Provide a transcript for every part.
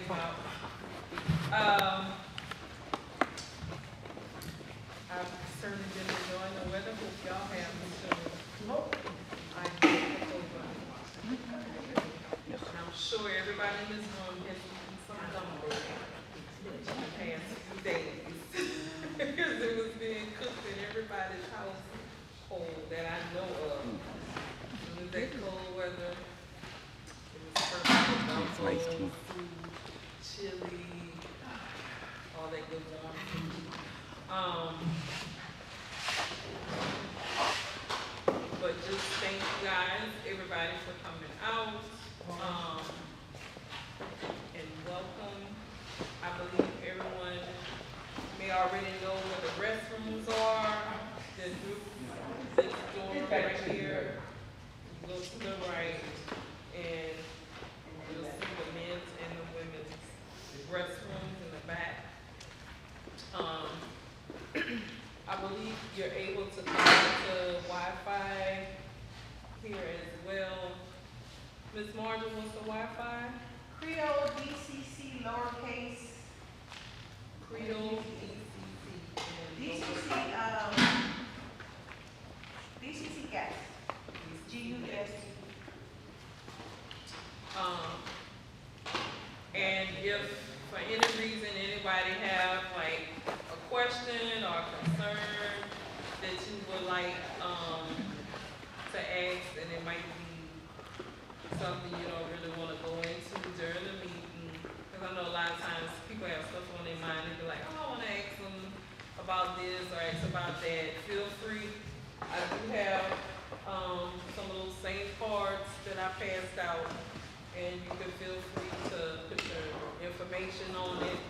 came out. I've certainly been enjoying the weather. Hope y'all have too. I did look over. I'm sure everybody in this room has eaten some gumbo in the past few days. Because it was being cooked in everybody's household that I know of. It was that cold weather. It was perfect. Gumbo, food, chili, all that good warm food. But just thank you guys, everybody, for coming out. And welcome. I believe everyone may already know where the restrooms are. This door right here. You go to the right, and you'll see the men's and the women's restrooms in the back. I believe you're able to connect to Wi-Fi here as well. Ms. Marjorie, what's the Wi-Fi? Creole DCC lowercase. Creole DCC DCC gas. GUS. And if for any reason anybody have like a question or concern that you would like to ask, and it might be something you don't really want to go into during the meeting, because I know a lot of times people have stuff on their mind and be like, oh, I want to ask them about this or ask about that. Feel free. I do have some of those same cards that I passed out, and you can feel free to put your information on it.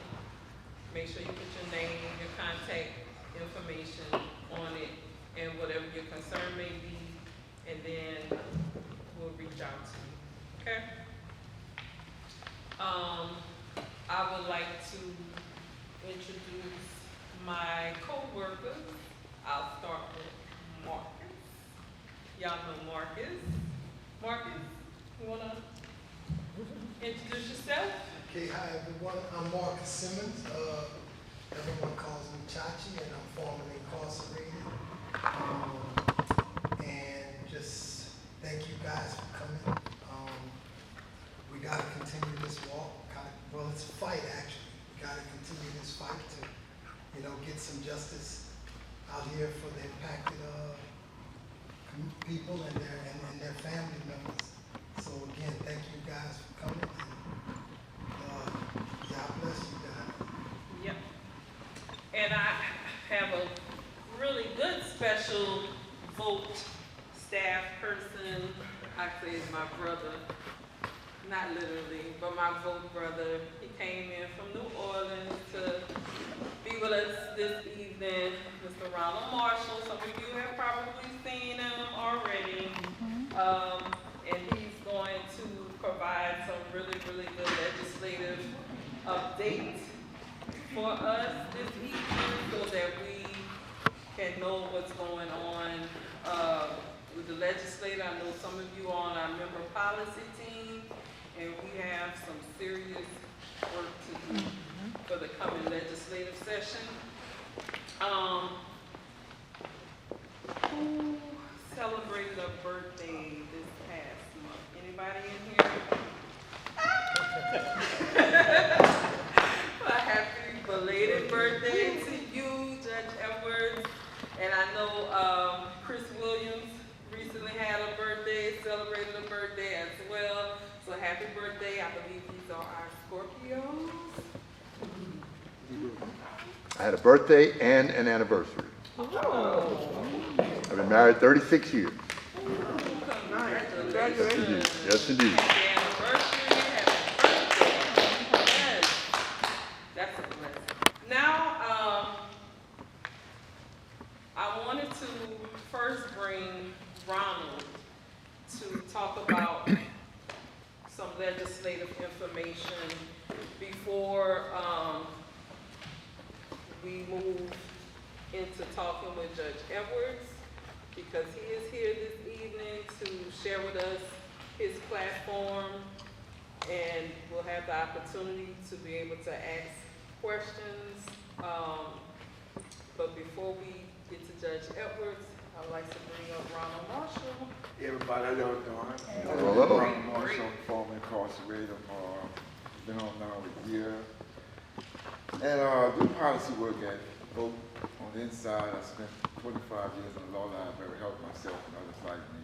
Make sure you put your name, your contact information on it, and whatever your concern may be, and then we'll reach out to you, okay? I would like to introduce my co-workers. I'll start with Marcus. Y'all know Marcus. Marcus, you wanna introduce yourself? Okay, hi everyone. I'm Marcus Simmons. Everyone calls me Chachi, and I'm formerly incarcerated. And just thank you guys for coming. We got to continue this walk. Well, it's a fight actually. We got to continue this fight to, get some justice out here for the impacted people and their family members. So again, thank you guys for coming. God bless you guys. Yep. And I have a really good special vote staff person. Actually, it's my brother. Not literally, but my vote brother. He came in from New Orleans to be with us this evening. Mr. Ronald Marshall. Some of you have probably seen him already. And he's going to provide some really, really good legislative updates for us this evening so that we can know what's going on with the legislature. I know some of you are on our member policy team, and we have some serious work to do for the coming legislative session. Who celebrated a birthday this past month? Anybody in here? A happy belated birthday to you, Judge Edwards. And I know Chris Williams recently had a birthday, celebrated a birthday as well. So happy birthday. I believe these are our Scorpios. I had a birthday and an anniversary. Oh. I've been married 36 years. Congratulations. Yes, indeed. Happy anniversary, happy birthday. Yes. That's a blessing. Now, I wanted to first bring Ronald to talk about some legislative information before we move into talking with Judge Edwards, because he is here this evening to share with us his platform And we'll have the opportunity to be able to ask questions. But before we get to Judge Edwards, I would like to bring up Ronald Marshall. Everybody, how y'all doing? Hello. Ronald Marshall, former incarcerated, been on now a year. And do policy work at both on the inside. I spent 25 years in the law library, helped myself and others like me.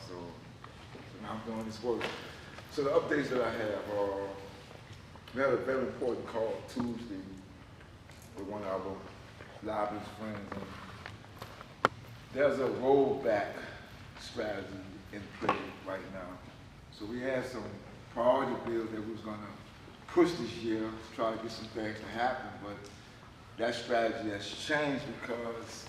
So now I'm doing this work. So the updates that I have are, we had a very important call Tuesday with one of our lobbyist friends. And there's a rollback strategy in play right now. So we had some priority bills that we was gonna push this year to try to get some things to happen, but that strategy has changed because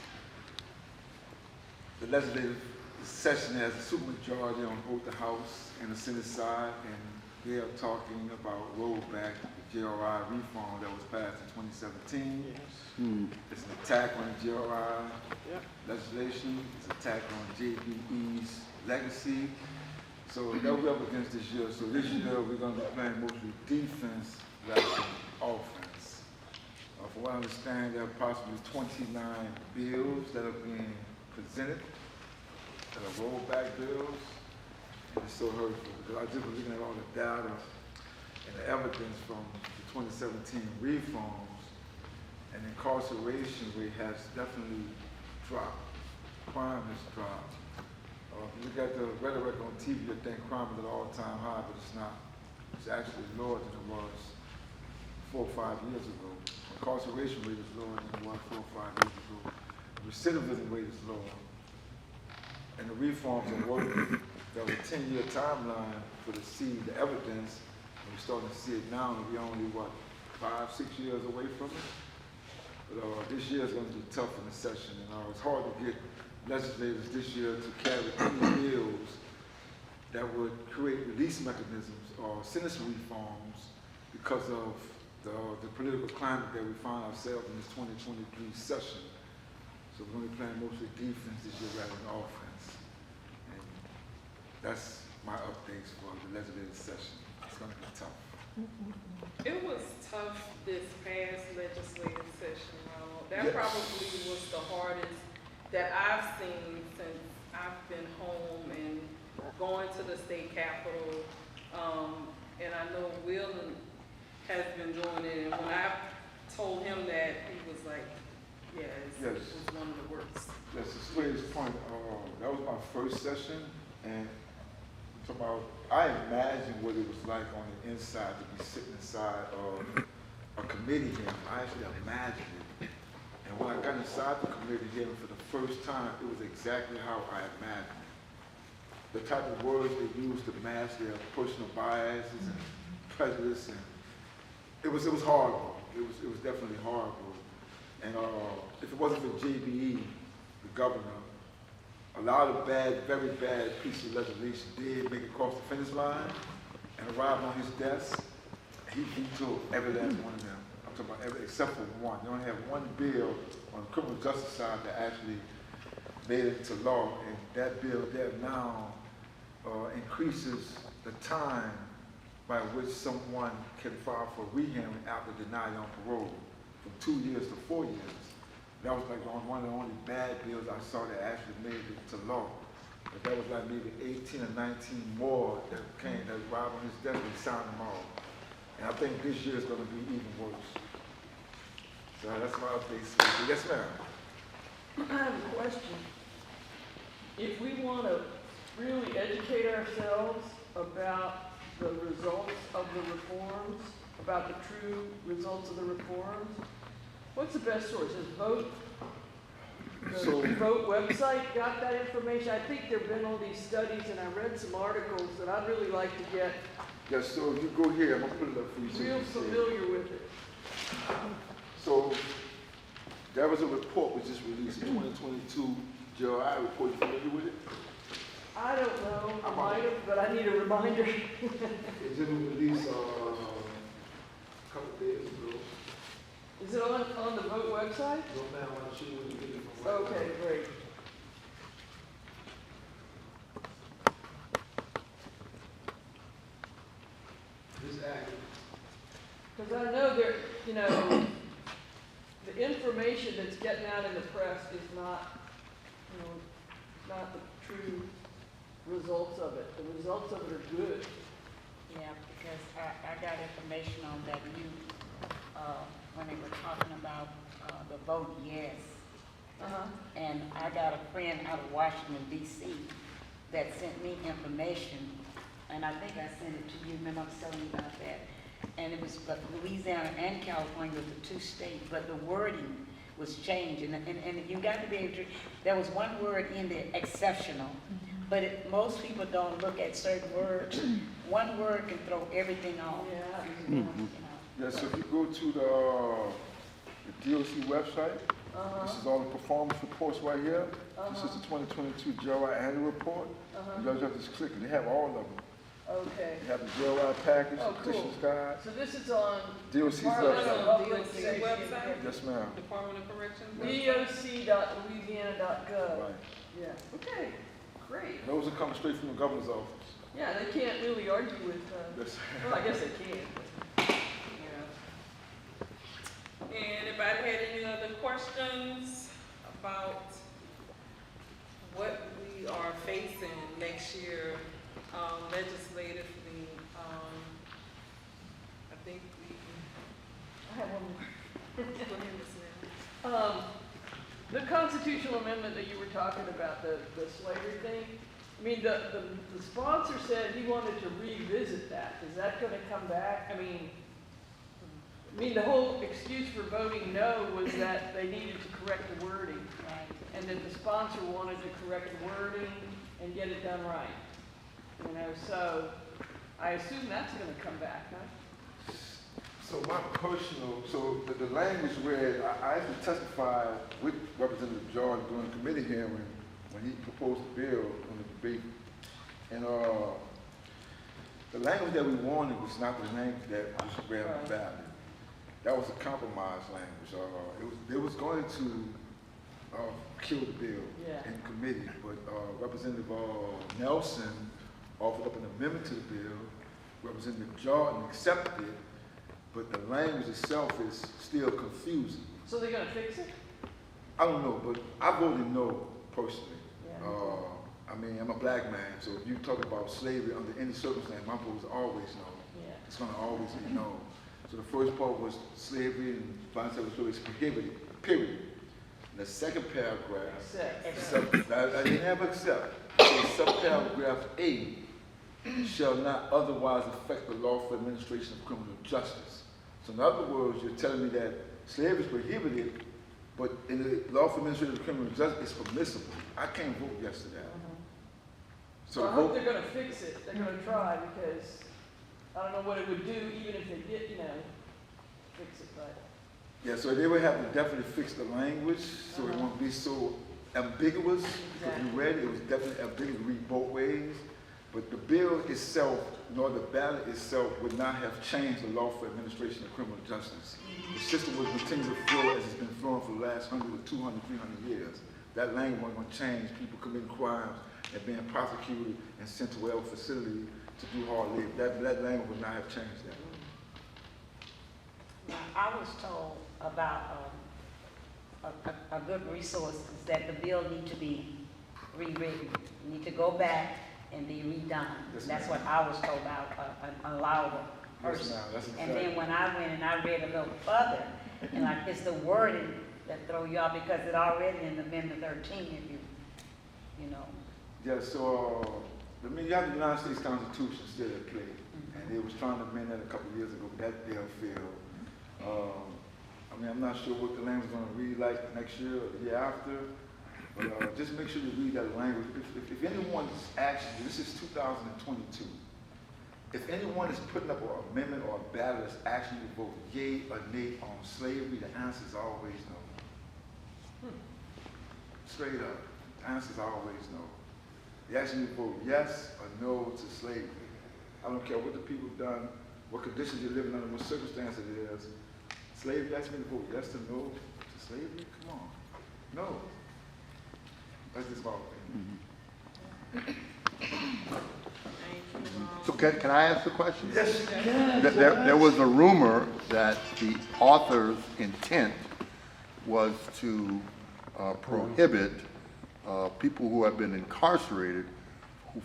the legislative session has a supermajority on both the House and the Senate side, and they are talking about rollback the GRI reform that was passed in 2017. It's an attack on the GRI legislation. It's an attack on JBE's legacy. So that we're up against this year. So this year we're going to be playing mostly defense rather than offense. From what I understand, there are approximately 29 bills that are being presented that are rollback bills. And it's so hurtful because I just was looking at all the data and the evidence from the 2017 reforms, and incarceration rate has definitely dropped. Crime has dropped. If you look at the rhetoric on TV, you think crime is at an all-time high, but it's not. It's actually lower than it was 4 or 5 years ago. Incarceration rate is lower than it was 4 or 5 years ago. The recidivism rate is lower. And the reforms are working. There was a 10-year timeline for to see the evidence, and we're starting to see it now, and we're only, 5, 6 years away from it? But this year is going to be tough in the session, and it's hard to get legislators this year to carry any bills that would create release mechanisms or sentencing reforms because of the political climate that we find ourselves in this 2023 session. So we're going to be playing mostly defense this year rather than offense. And that's my updates for the legislative session. It's going to be tough. It was tough this past legislative session, Ronald. That Yes. probably was the hardest that I've seen since I've been home and going to the state capitol. And I know Will has been doing it, and when I told him that, he was like, yeah, it was one of the worst. That's the sweetest point. That was my first session, and I'm talking about, I imagined what it was like on the inside to be sitting inside of a committee hearing. I actually imagined it. And when I got inside the committee hearing for the first time, it was exactly how I imagined it. The type of words they used to mask their personal biases and prejudice, and it was horrible. It was definitely horrible. And if it wasn't for JBE, the governor, a lot of bad, very bad pieces of legislation did make it across the finish line and arrived on his desk. He vetoed every last one of them. I'm talking about every, except for one. They only have one bill on the criminal justice side that actually made it into law, and that bill there now increases the time by which someone can file for rehearing after denial on parole from 2 years to 4 years. That was like one of the only bad bills I saw that actually made it to law. But that was like maybe 18 or 19 more that arrived on his desk and signed them all. And I think this year is going to be even worse. So that's my update. Yes, ma'am. I have a question. If we want to really educate ourselves about the results of the reforms, about the true results of the reforms, what's the best source? Is Vote? The Vote website got that information? I think there've been all these studies, and I read some articles that I'd really like to get Yes, so if you go here, I'm going to put it up for you. So you real can see it. familiar with it. So there was a report which just released, 2022 GRI report. You familiar with it? I don't know, I might have, but I need a reminder. It just released a couple days ago. Is it on the Vote website? No, ma'am, I'm sure you get it from right Okay, now. great. Because I know there, you know, the information that's getting out in the press is not, you know, not the true results of it. The results of it are good. Yeah, because I got information on that when they were talking about the vote yes. And I got a friend out of Washington DC that sent me information, and I think I sent it to you, remember I was telling you about that? And it was, but Louisiana and California were the two states, but the wording was changed, and you got to be able to, there was one word in there, exceptional, but most people don't look at certain words. One word can throw everything off. Yeah. You know. Yeah, so if you go to the DOC website, this is all the performance reports right here. This is the 2022 GRI annual report. You guys have to just click it. They have all of them. Okay. They have the GRI package, Oh, the petitions cool. guide, So this is on DOC's Department website. of Public DOC Safety. website? Yes, ma'am. Department of Corrections. website? doc.louisiana.gov. Right. Yeah. Okay. Great. Those are coming straight from the governor's office. Yeah, they can't really argue with. Yes. Well, I guess they can. Yeah. Anybody had any other questions about what we are facing next year legislatively? I think we I have one more. go ahead, Ms. Snell. The constitutional amendment that you were talking about, the slavery thing, I mean, the sponsor said he wanted to revisit that. Is that gonna come back? I mean, the whole excuse for voting no was that they needed to correct the wording, Right. and that the sponsor wanted to correct the wording and get it done right. You know, so I assume that's gonna come back, huh? So my personal, so the language where I actually testified with Representative George during the committee hearing when he proposed the bill on the debate. And the language that we wanted was not the language that was read on the ballot. That was a compromise language. It was going to kill the bill in committee, but Representative Nelson offered up an amendment to the bill. Representative Jordan accepted it, but the language itself is still confusing. So they're gonna fix it? I don't know, but I voted no personally. Yeah. I mean, I'm a black man, so if you talk about slavery under any circumstance, my vote is always no. Yeah. It's gonna always be no. So the first part was slavery and violence against women is prohibited, period. And the second paragraph, I didn't have accept. So subparagraph A shall not otherwise affect the lawful administration of criminal justice. So in other words, you're telling me that slavery is prohibited, but in the lawful administration of criminal justice, it's permissible. I can't vote yes to that. So I hope they're gonna fix it. They're gonna try, because I don't know what it would do even if they did, you know, fix it, but. Yeah, so they would have to definitely fix the language, so it won't be so ambiguous. Because you read it, it was definitely ambiguous, read both ways. But the bill itself, nor the ballot itself, would not have changed the lawful administration of criminal justice. The system would continue to flow as it's been flowing for the last 100 or 200, 300 years. That language wasn't going to change. People committing crimes and being prosecuted and sent to whatever facility to do hard labor. That language would not have changed that. Now, I was told about a good resource is that the bill need to be rewritten. You need to go back and be redone. Yes, That's ma'am. what I was told by an allowable Yes, person. ma'am. That's And exactly. then when I went and I read a little further, and like it's the wording that throw you off because it already in Amendment 13, if you know. Yeah, so I mean, you have the United States Constitution still at play, and they was trying to amend that a couple of years ago, but that bill failed. I mean, I'm not sure what the language is going to read like next year or the year after, but just make sure you read that language. If anyone's actually, this is 2022, if anyone is putting up an amendment or a ballot that's actually to vote yea or nay on slavery, the answer is always no. Straight up, the answer is always no. They actually vote yes or no to slavery. I don't care what the people have done, what conditions you're living under, what circumstances it is. Slavery asked me to vote yes or no to slavery? Come on. No. That's just my opinion. Thank So can I ask a question? Yes, There was a rumor that the author's intent was to prohibit people who have been incarcerated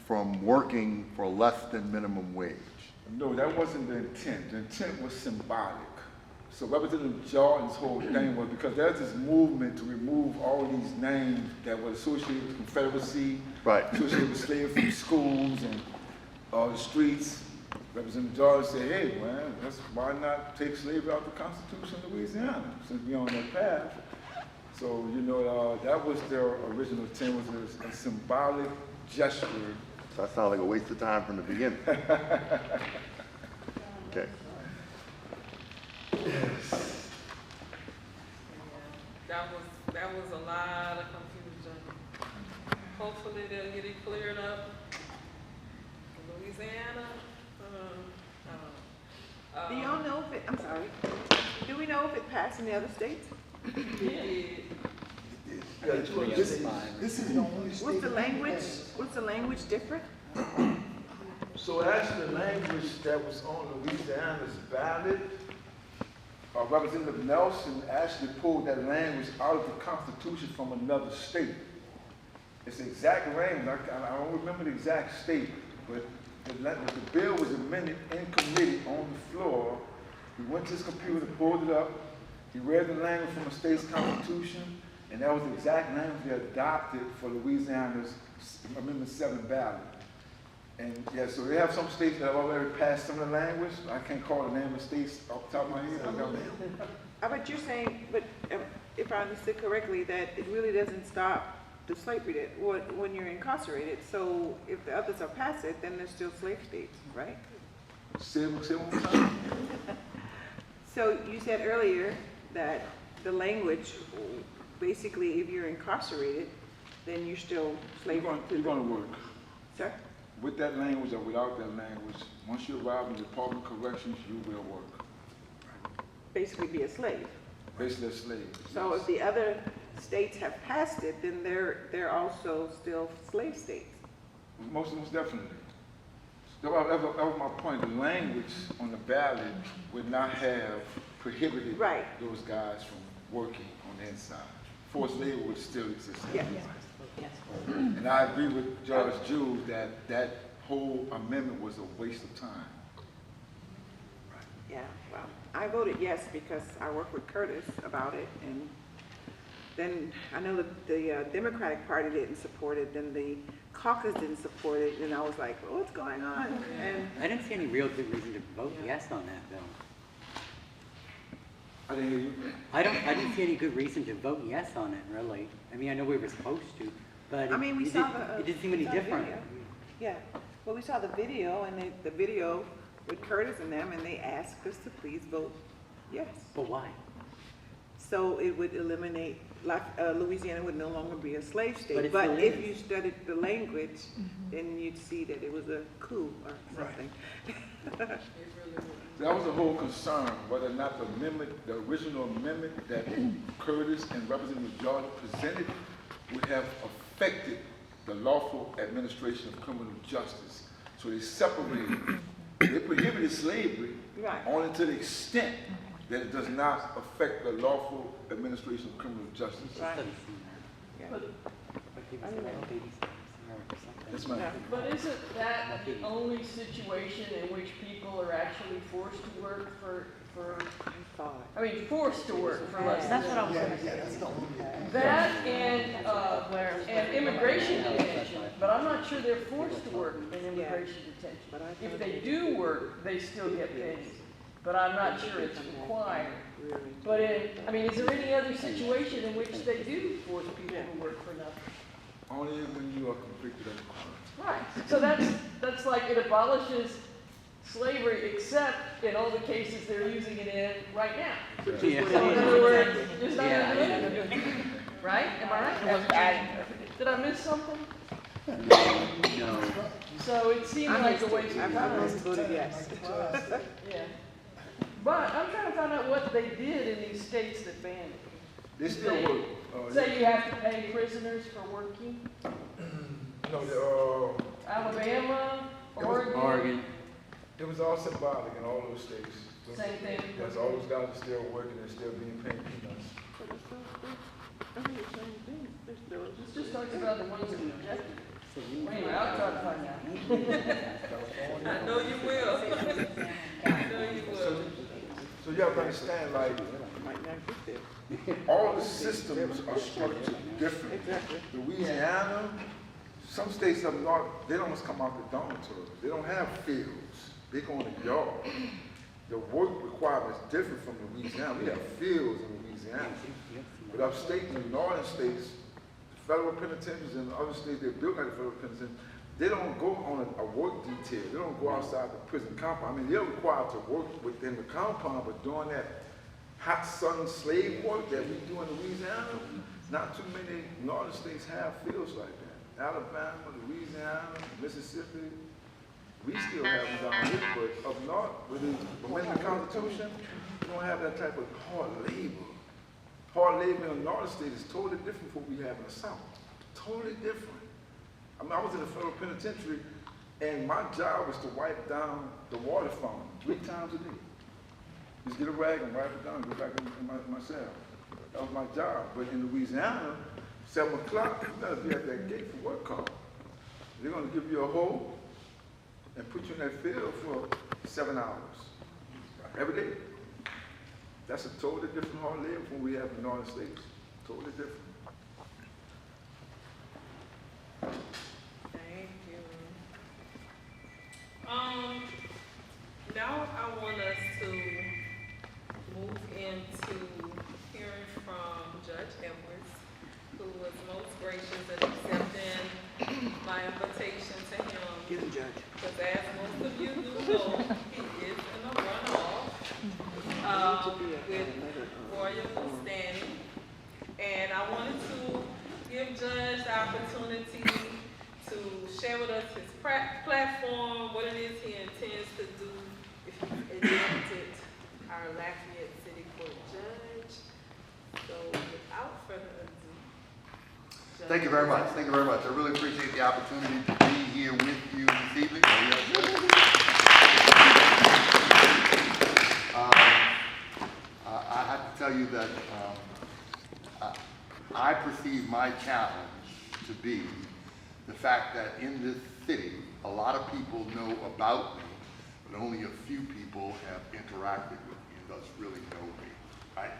from working for less than minimum wage. No, that wasn't the intent. The intent was symbolic. So Representative Jordan's whole thing was because there's this movement to remove all these names that were associated with Confederacy, Right. associated with slavery from schools and the streets. Representative Jordan said, hey, man, why not take slavery out of the Constitution of Louisiana since we're on that path? So, you know, that was their original intent, was a symbolic gesture. So that sounds like a waste of time from the beginning. Okay. That was a lot of confusion. Hopefully they'll get it cleared up. Louisiana, Do y'all know if it, I'm sorry, do we know if it passed in the other states? this is the only state. What's the language different? So actually, the language that was on Louisiana's ballot, Representative Nelson actually pulled that language out of the Constitution from another state. It's the exact language. I don't remember the exact state, but the bill was amended in committee on the floor. He went to his computer, pulled it up. He read the language from the state's constitution, and that was the exact language they adopted for Louisiana's Amendment 7 ballot. And yeah, so they have some states that have already passed some of the language. I can't call the name of states off the top of my head. But you're saying, but if I understood correctly, that it really doesn't stop the slavery when you're incarcerated. So if the others are past it, then there's still slave states, right? Say it one more time. So you said earlier that the language, basically, if you're incarcerated, then you're still slave. You're going to work. Sir? With that language or without that language, once you arrive in the Department of Corrections, you will work. Basically be a slave. Basically a slave. So yes. if the other states have passed it, then they're also still slave states. Most definitely. That was my point. The language on the ballot would not have prohibited those guys from working on the inside. Forced labor would still exist. Yes. And I agree with Judge Jules that whole amendment was a waste of time. Yeah, well, I voted yes because I worked with Curtis about it, and then I know that the Democratic Party didn't support it, then the caucus didn't support it, and I was like, well, what's going on? And I didn't see any real good reason to vote yes on that bill. I didn't hear you. I didn't see any good reason to vote yes on it, really. I mean, I know we were supposed to, but I mean, we saw the. it didn't seem any we saw the different. video. Yeah, well, we saw the video, and the video with Curtis and them, and they asked us to please vote yes. But why? So it would eliminate, Louisiana would no longer be a slave But state. it's But still if is. you studied the language, then you'd see that it was a coup or something. That was the whole concern, whether or not the amendment, the original amendment that Curtis and Representative Jordan presented would have affected the lawful administration of criminal justice. So they separated, they prohibited slavery Right. only to the extent that it does not affect the lawful administration of criminal justice. Right. Doesn't seem Yeah. But, like he was like baby steps or something. That's my, but isn't that the only situation in which people are actually forced to work for I mean, forced to work for less That's than what I was Yeah, gonna say. that's the only. that and immigration detention, but I'm not sure they're forced to work in immigration detention. But I If thought they that- do work, they still get paid, but I'm not sure it's required. Really. But I mean, is there any other situation in which they do force people to work for nothing? only when you are convicted of a crime. Right, so that's like it abolishes slavery, except in all the cases they're using it in right now. Yeah. So in other words, it's not Yeah. even right? Am I right? Did I miss something? No. So it seemed like a waste I of thought I time. voted yes. Yeah. But I'm trying to find out what they did in these states that banned it. They still work. Say you have to pay prisoners for working. no, Alabama, Oregon, It was all symbolic in all those states. same thing. Yes, all those guys are still working and still being paid peanuts. But it's still, I mean, the same thing. They're still. Let's just talk about the ones that rejected it. So you- Anyway, I'll try to find out. I know you will. I know you will. So you have to understand, like, Might not get there. All the systems are structured differently. Exactly. Louisiana, some states up north, they don't come out the dormitories. They don't have fields. They go in the yard. The work requirement is different from Louisiana. We have fields in Louisiana. But upstate in the northern states, the federal penitentiaries and other states, they're built like the federal penitentiaries. They don't go on a work detail. They don't go outside the prison compound. I mean, they're required to work within the compound, but doing that hot sun slave work that we do in Louisiana, not too many northern states have fields like that. Alabama, Louisiana, Mississippi, we still have them down here, but up north, with the amendment Constitution, we don't have that type of hard labor. Hard labor in the northern state is totally different from what we have in the south. Totally different. I mean, I was in the federal penitentiary, and my job was to wipe down the water fountain 3 times a day. Just get a rag and wipe it down and go back in my cell. That was my job. But in Louisiana, 7 o'clock, you better be at that gate for work call. They're gonna give you a hole and put you in that field for 7 hours. Every day. That's a totally different hard labor from what we have in the northern states. Totally different. Thank you. Now I want us to move into hearing from Judge Edwards, who was most gracious in accepting my invitation to him. Get a judge. Because as most of you do know, he is in a runoff with Royal standing. And I wanted to give Judge the opportunity to share with us his platform, what it is he intends to do if he's elected our Lafayette City Court Judge. So without further ado. Judge. Thank you very much. Thank you very much. I really appreciate the opportunity to be here with you this evening. I have to tell you that I perceive my challenge to be the fact that in this city, a lot of people know about me, but only a few people have interacted with me and thus really know me, right?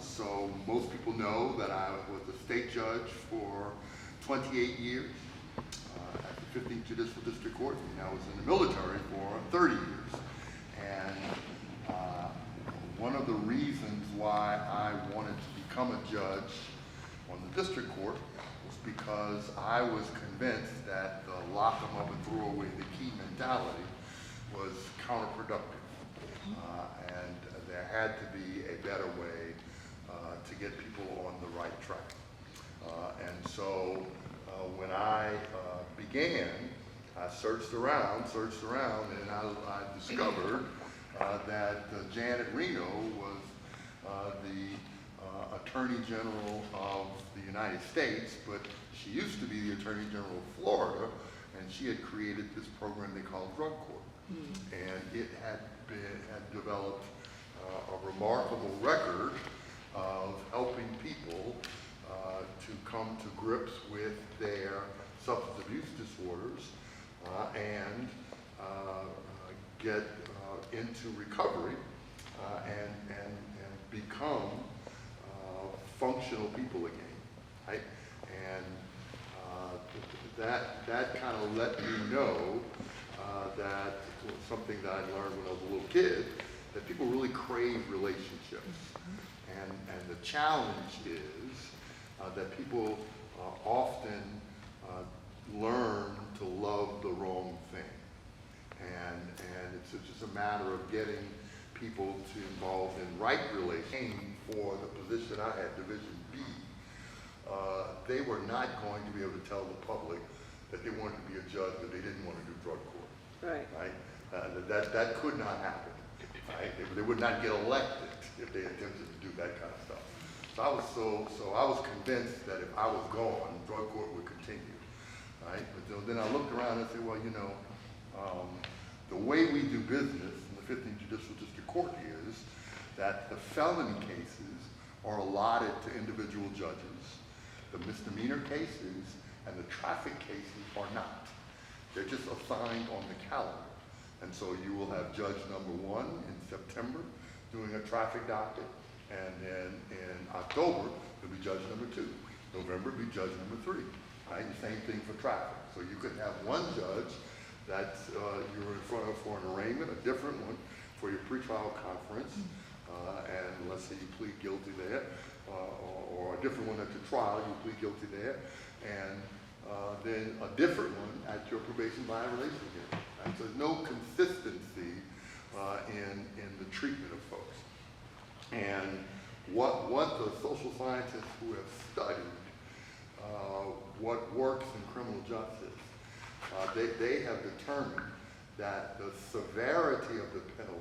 So most people know that I was a state judge for 28 years at the 15th Judicial District Court, and I was in the military for 30 years. And one of the reasons why I wanted to become a judge on the district court was because I was convinced that the lock 'em up and throw away the key mentality was counterproductive. And there had to be a better way to get people on the right track. And so when I began, I searched around, and I discovered that Janet Reno was the Attorney General of the United States, but she used to be the Attorney General of Florida, and she had created this program they called Drug Court. And it had developed a remarkable record of helping people to come to grips with their substance abuse disorders and get into recovery and become functional people again, right? And that kind of let me know that something that I learned when I was a little kid, that people really crave relationships. And the challenge is that people often learn to love the wrong thing. And it's just a matter of getting people to involved in right relationships. For the position I had, Division B, they were not going to be able to tell the public that they wanted to be a judge, but they didn't want to do drug court. Right. Right? That could not happen. Right? They would not get elected if they attempted to do that kind of stuff. So I was convinced that if I was gone, drug court would continue. right? But then I looked around and said, well, the way we do business in the 15th Judicial District Court is that the felony cases are allotted to individual judges. The misdemeanor cases and the traffic cases are not. They're just assigned on the calendar. And so you will have judge number 1 in September doing a traffic docket, and then in October, it'll be judge number 2. November will be judge number 3, right? The same thing for traffic. So you could have one judge that you're in front of for an arraignment, a different one for your pretrial conference, and let's say you plead guilty there, or a different one at the trial, you plead guilty there, and then a different one at your probation violation hearing. Right? So there's no consistency in the treatment of folks. And what the social scientists who have studied what works in criminal justice, they have determined that the severity of the penalty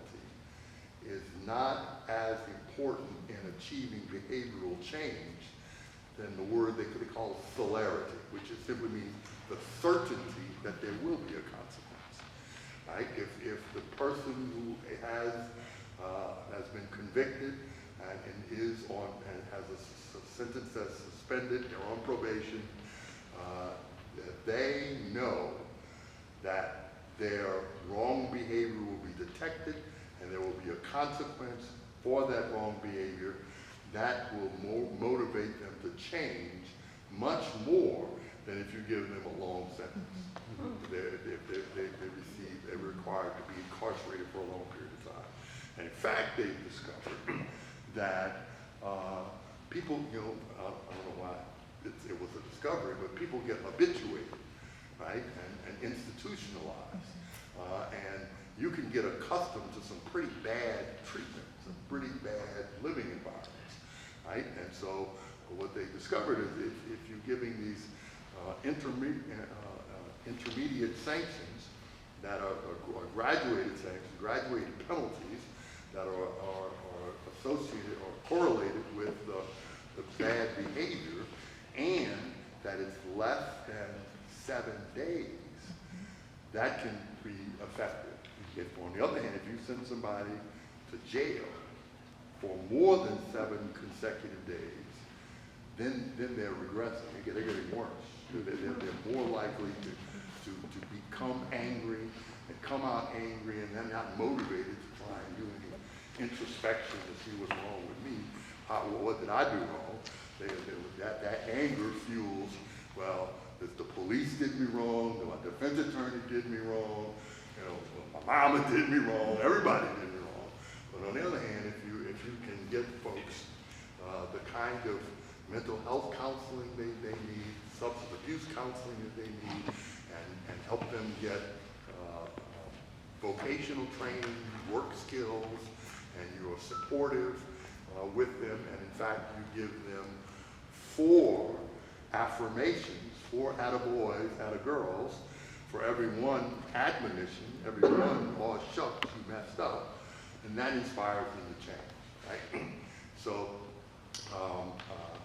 is not as important in achieving behavioral change than the word they could call celerity, which is simply means the certainty that there will be a consequence. Right? If the person who has been convicted and is on and has a sentence that's suspended or on probation, they know that their wrong behavior will be detected and there will be a consequence for that wrong behavior that will motivate them to change much more than if you give them a long sentence. They're required to be incarcerated for a long period of time. And in fact, they've discovered that people, I don't know why it was a discovery, but people get habituated, right, and institutionalized. And you can get accustomed to some pretty bad treatment, some pretty bad living environments, right? And so what they discovered is if you're giving these intermediate sanctions that are graduated sanctions, graduated penalties that are associated or correlated with the bad behavior, and that it's less than 7 days, that can be effective. If, on the other hand, if you send somebody to jail for more than 7 consecutive days, then they're regressing. They're getting worse. They're more likely to become angry and come out angry, and they're not motivated to try and do any introspection to see what's wrong with me. What did I do wrong? That anger fuels, well, the police did me wrong, my defense attorney did me wrong, my mama did me wrong, everybody did me wrong. But on the other hand, if you can get folks the kind of mental health counseling they need, substance abuse counseling that they need, and help them get vocational training, work skills, and you're supportive with them, and in fact you give them 4 affirmations, 4 attaboys, attagirls, for every one admonition, every one, oh shucks, you messed up, and that inspires them to change, right? So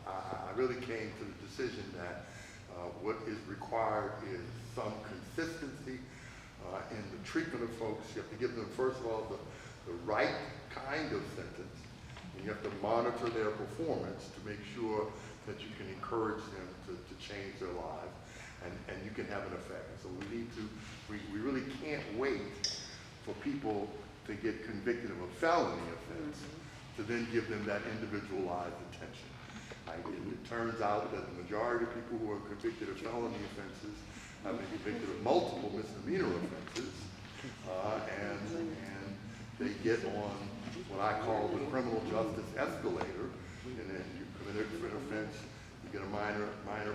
I really came to the decision that what is required is some consistency in the treatment of folks. You have to give them, first of all, the right kind of sentence, and you have to monitor their performance to make sure that you can encourage them to change their lives, and you can have an effect. So we really can't wait for people to get convicted of a felony offense to then give them that individualized attention. It turns out that the majority of people who are convicted of felony offenses have been convicted of multiple misdemeanor offenses, and they get on what I call the criminal justice escalator, and then you commit an offense, you get a minor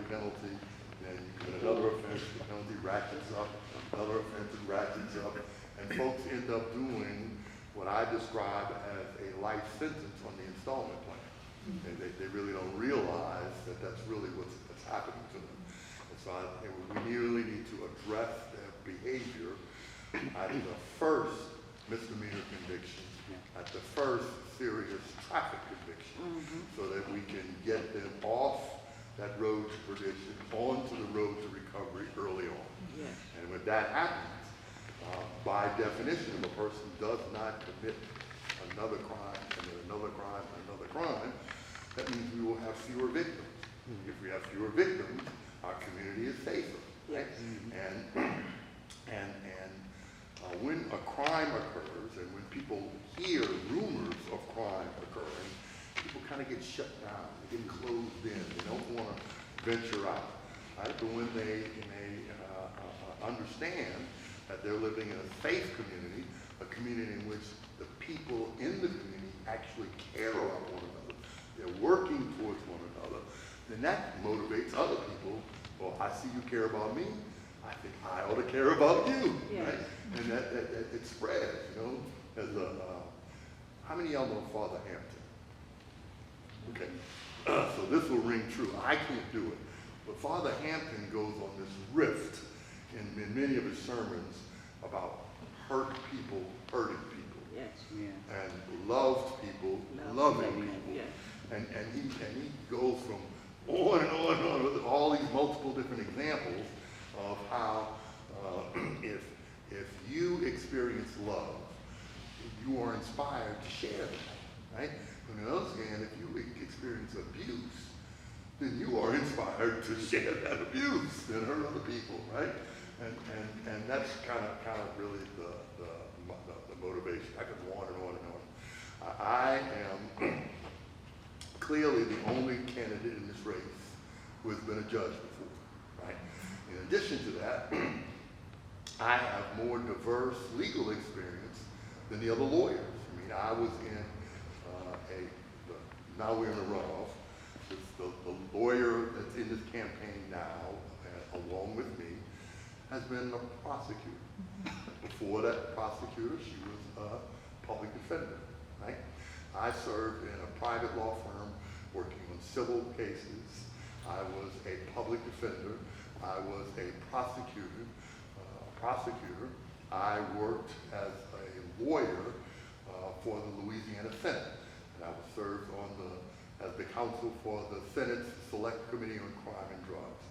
penalty, then you commit another offense, the penalty ratchets up, another offense, it ratchets up, and folks end up doing what I describe as a life sentence on the installment plan. And they really don't realize that that's really what's happening to them. And so we really need to address their behavior at the first misdemeanor conviction, at the first serious traffic conviction, so that we can get them off that road to perdition onto the road to recovery early on. Yes. And when that happens, by definition, if a person does not commit another crime and then another crime and another crime, that means we will have fewer victims. If we have fewer victims, our community is safer. Right? And when a crime occurs and when people hear rumors of crime occurring, people kind of get shut down, they get closed in, they don't want to venture out. Right? But when they understand that they're living in a safe community, a community in which the people in the community actually care about one another, they're working towards one another, then that motivates other people. Well, I see you care about me, I think I ought to care about you, Yes. right? And that it spreads, you know, as how many of y'all know Father Hampton? Okay, so this will ring true. I can't do it. But Father Hampton goes on this rift in many of his sermons about hurt people hurting people. Yes. Yeah. And loved people loving people. Yes. And he goes from on and on and on with all these multiple different examples of how if you experience love, you are inspired to share that, right? On the other hand, if you experience abuse, then you are inspired to share that abuse and hurt other people, right? And that's kind of really the motivation. I could go on and on and on. I am clearly the only candidate in this race who has been a judge before, right? In addition to that, I have more diverse legal experience than the other lawyers. I mean, I was in now we're in a runoff. The lawyer that's in this campaign now, along with me, has been a prosecutor. Before that prosecutor, she was a public defender, right? I served in a private law firm working on civil cases. I was a public defender. I was a prosecutor. I worked as a lawyer for the Louisiana Senate. And I was served as the counsel for the Senate's Select Committee on Crime and Drugs.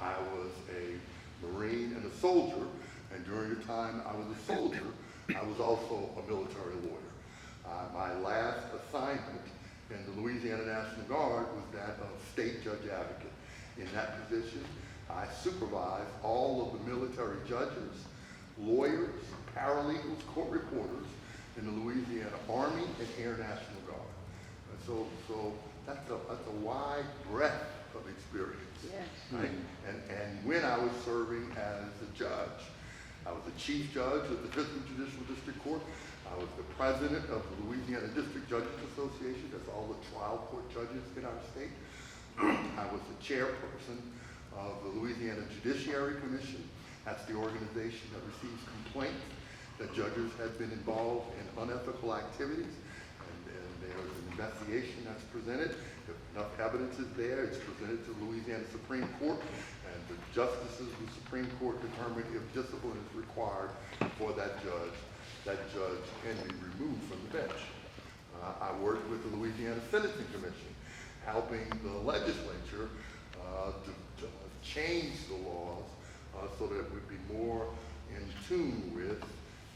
I was a Marine and a soldier, and during the time I was a soldier, I was also a military lawyer. My last assignment in the Louisiana National Guard was that of state judge advocate. In that position, I supervised all of the military judges, lawyers, paralegals, court reporters in the Louisiana Army and Air National Guard. And so that's a wide breadth of experience. Yes. Right? And when I was serving as a judge, I was the chief judge of the 5th Judicial District Court. I was the president of the Louisiana District Judges Association. That's all the trial court judges in our state. I was the chairperson of the Louisiana Judiciary Commission. That's the organization that receives complaints that judges have been involved in unethical activities. And there's an investigation that's presented. If enough evidence is there, it's presented to the Louisiana Supreme Court, and the justices of the Supreme Court determine if discipline is required for that judge. That judge can be removed from the bench. I worked with the Louisiana Sentencing Commission, helping the legislature to change the laws so that it would be more in tune with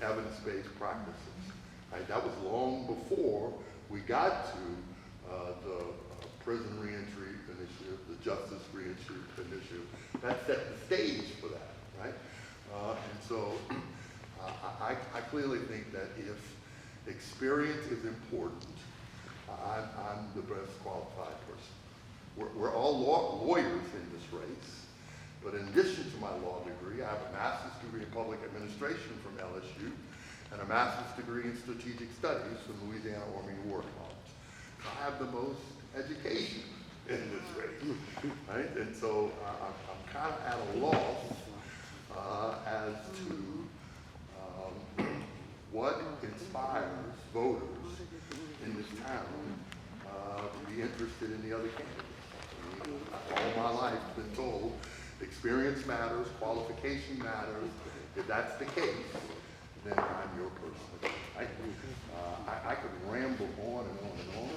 evidence-based practices. Right? That was long before we got to the prison reentry initiative, the justice reentry initiative. That set the stage for that, right? And so I clearly think that if experience is important, I'm the best qualified person. We're all lawyers in this race, but in addition to my law degree, I have a master's degree in public administration from LSU and a master's degree in strategic studies from Louisiana Army War College. So I have the most education in this race, right? And so I'm kind of at a loss as to what inspires voters in this town to be interested in the other candidates. All my life I've been told experience matters, qualification matters. If that's the case, then I'm your person. I could ramble on and on and on.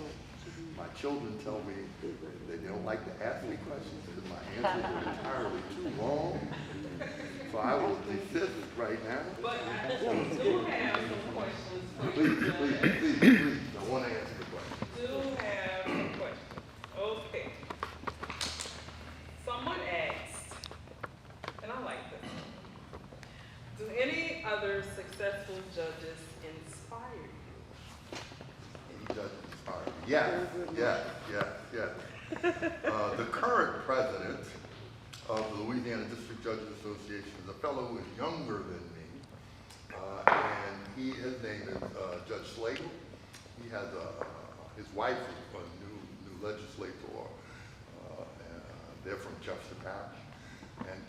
My my children tell me that they don't like to ask me questions because my answers are entirely too long. So I will desist right now. But I do have some questions for Please, you, please, Judge. please, please, I want to answer the question. Do have some questions. Okay. Someone asked, and I like this. Do any other successful judges inspire you? Any judge inspired me? Yes. The current president of the Louisiana District Judges Association is a fellow who is younger than me, and his name is Judge Slagle. He has his wife is a new legislator. They're from Jefferson Parish,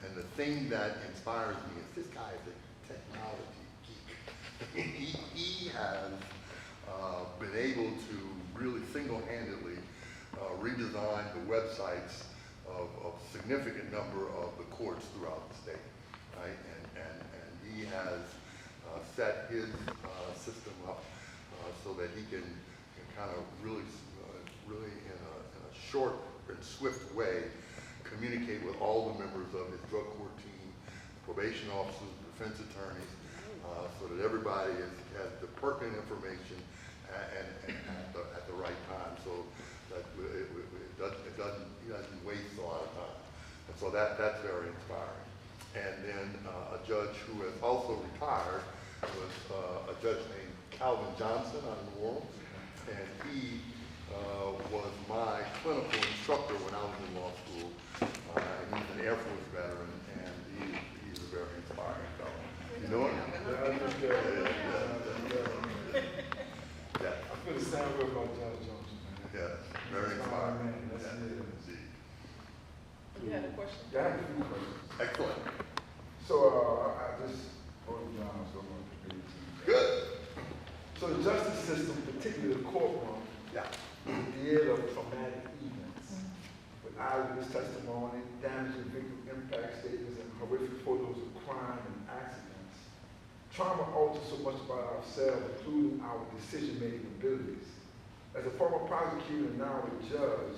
and the thing that inspires me is this guy is a technology geek. he has been able to really single-handedly redesign the websites of a significant number of the courts throughout the state, right? And he has set his system up so that he can kind of really in a short and swift way communicate with all the members of his drug court team, probation officers, defense attorneys, so that everybody has the pertinent information and at the right time, so that he doesn't waste a lot of time. And so that's very inspiring. And then a judge who has also retired was a judge named Calvin Johnson out of New Orleans, and he was my clinical instructor when I was in law school. And he's an Air Force veteran, and he's a very inspiring fellow. You know him? Yeah. I feel the same way about Judge Johnson, man. Yeah, very inspiring. Man, that's Yeah, it. indeed. You had a question? Yeah, I have a few questions. Excellent. So, I just wrote it down, so I'm going to read it to you. Good. So the justice system, particularly the courtroom, Yeah. is the theater of traumatic events, with eyewitness testimony, damaging victim impact statements, and horrific photos of crime and accidents. Trauma alters so much about ourselves, including our decision-making abilities. As a former prosecutor and now a judge,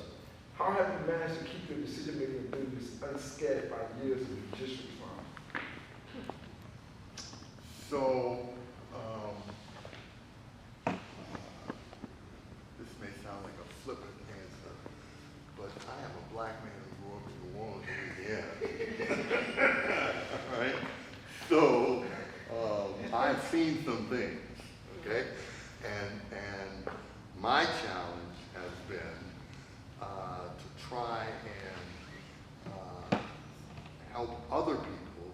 how have you managed to keep your decision-making abilities unscathed by years of judicial trauma? So, this may sound like a flippant answer, but I am a black man who grew up in New Orleans, Louisiana. All right? So, I've seen some things, okay? And my challenge has been to try and help other people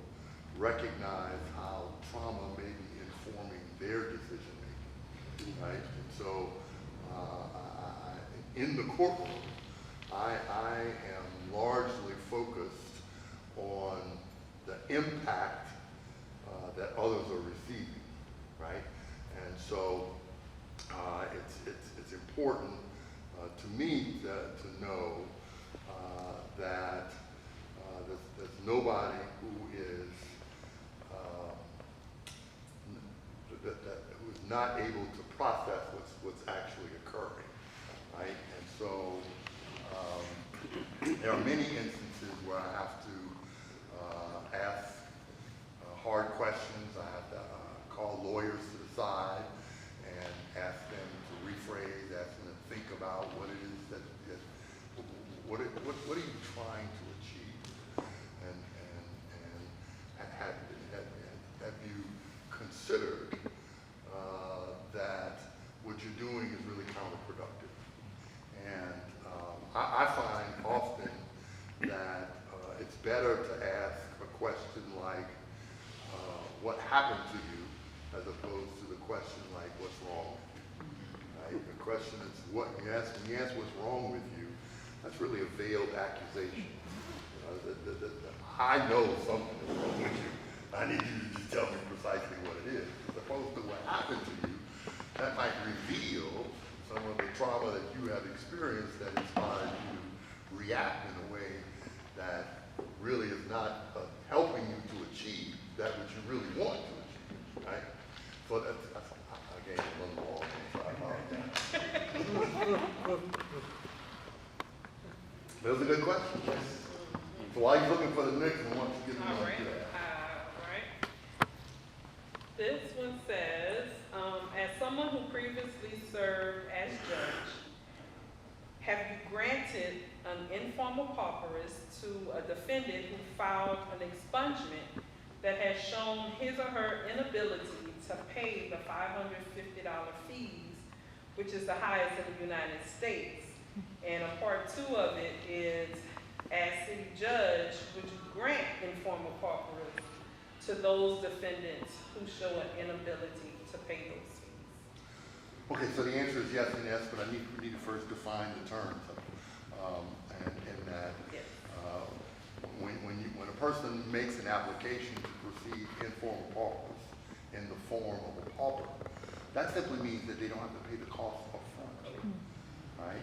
recognize how trauma may be informing their decision-making, right? And so, in the courtroom, I am largely focused on the impact that others are receiving, right? And so, it's important to me to know that there's nobody who is who is not able to process what's actually occurring, right? And so there are many instances where I have to ask hard questions. I have to call lawyers to the side and ask them to rephrase, ask them to think about what it is that what are you trying to achieve, and have you considered that what you're doing is really counterproductive? And I find often that it's better to ask a question like, what happened to you, as opposed to the question like, what's wrong? Right? The question is, when you ask what's wrong with you, that's really a veiled accusation. I know something is wrong with you. I need you to just tell me precisely what it is. As opposed to what happened to you, that might reveal some of the trauma that you have experienced that inspired you to react in a way that really is not helping you to achieve that which you really want to achieve, right? So that's I gave a little long, so I apologize. That's a good question. So while you're looking for the next one, why don't you give me All one? right, all right. This one says, as someone who previously served as judge, have you granted an informal pauperous to a defendant who filed an expungement that has shown his or her inability to pay the $550 fees, which is the highest in the United States? And a part two of it is, as city judge, would you grant informal pauperous to those defendants who show an inability to pay those fees? Okay, so the answer is yes and yes, but we need to first define the terms of it. And that Yes. when a person makes an application to proceed informal paupers in the form of a pauper, that simply means that they don't have to pay the cost up front, right?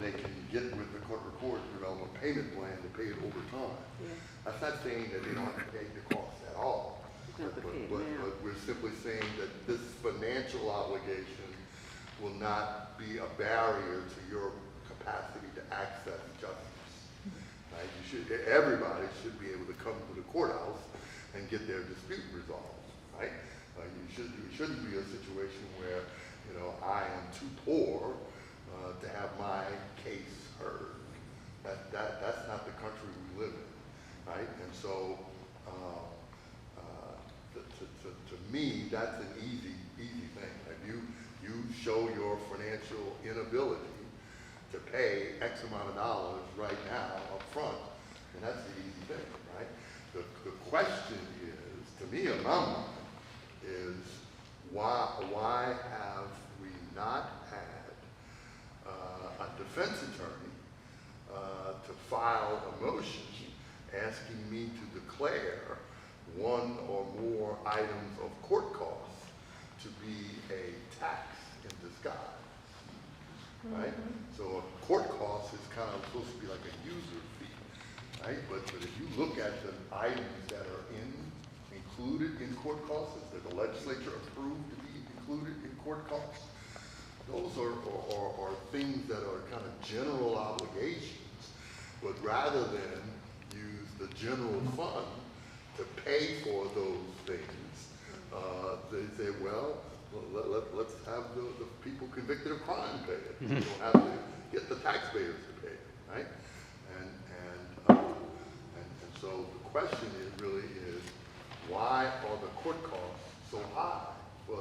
They can get with the court record, develop a payment plan to pay it over time. That's not saying that they don't have to pay the cost at all. Have to pay it But now. we're simply saying that this financial obligation will not be a barrier to your capacity to access justice. Right? Everybody should be able to come to the courthouse and get their dispute resolved. Right? It shouldn't be a situation where, I am too poor to have my case heard. That's not the country we live in. Right? And so, to me, that's an easy thing. If you show your financial inability to pay X amount of dollars right now up front, then that's the easy thing, right? The question is, to me in my mind, is why have we not had a defense attorney to file a motion asking me to declare one or more items of court costs to be a tax in disguise, right? So a court cost is kind of supposed to be like a user fee, right? But if you look at the items that are included in court costs, that the legislature approved to be included in court costs, those are things that are kind of general obligations, but rather than use the general fund to pay for those things, they say, well, let's have the people convicted of crime pay it. You don't have to get the taxpayers to pay it, right? And so the question is why are the court costs so high for